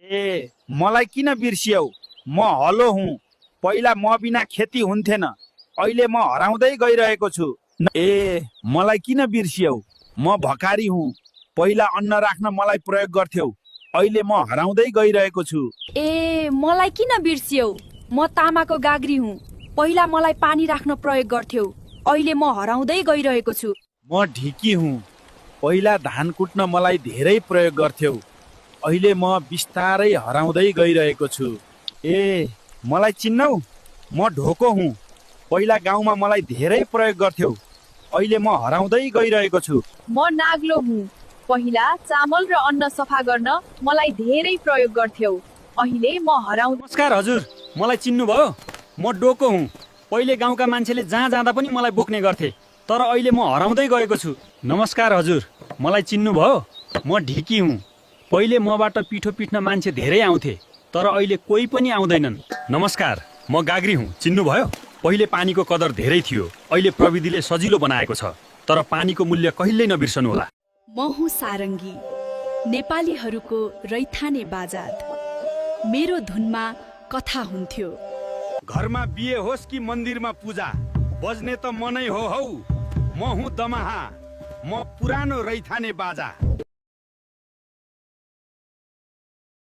ए मलाई किन बिर्सियौ? म हलो हुँ। पहिला म बिना खेती हुन्थेन, अहिले म हराउँदै गइरहेको छु। ए मलाई किन बिर्सियौ? म भकारी हुँ। पहिला अन्न राख्न मलाई प्रयोग गर्थ्यौ, अहिले म हराउँदै गइरहेको छु। ए मलाई किन बिर्सियौ? म तामाको गाग्री हुँ। पहिला मलाई पानी राख्न प्रयोग गर्थ्यौ, अहिले म हराउँदै गइरहेको छु। म ढिकी हुँ। पहिला धान कुट्न मलाई धेरै प्रयोग गर्थ्यौ, अहिले म बिस्तारै हराउँदै गइरहेको छु। ए मलाई चिन्नौ? म ढोको हुँ। पहिला गाउँमा मलाई धेरै प्रयोग गर्थ्यौ, अहिले म हराउँदै गइरहेको छु। म नाग्लो हुँ। पहिला चामल र अन्न सफा गर्न मलाई धेरै प्रयोग गर्थ्यौ, अहिले म हराउँदै। नमस्कार हजुर, मलाई चिन्नुभयो? म डोको हुँ। पहिले गाउँका मान्छेले जहाँ जाँदा पनि मलाई बोक्ने गर्थे, तर अहिले म हराउँदै गएको छु। नमस्कार हजुर, मलाई चिन्नुभयो? म ढिकी हुँ। पहिले मबाट पिठो पिट्न मान्छे धेरै आउँथे, तर अहिले कोही पनि आउँदैनन्। नमस्कार, म गाग्री हुँ। चिन्नुभयो? पहिले पानीको कदर धेरै थियो, अहिले प्रविधिले सजिलो बनाएको छ, तर पानीको मूल्य कहिल्यै नबिर्सनुहोला। म हुँ सारङ्गी, नेपालीहरूको रैथाने बाजात। मेरो धुनमा कथा हुन्थ्यो। घरमा बिहे होस् कि मन्दिरमा पूजा, बज्ने त म नै हो हौ। म हुँ दमाहा, म पुरानो रैथाने बाजा।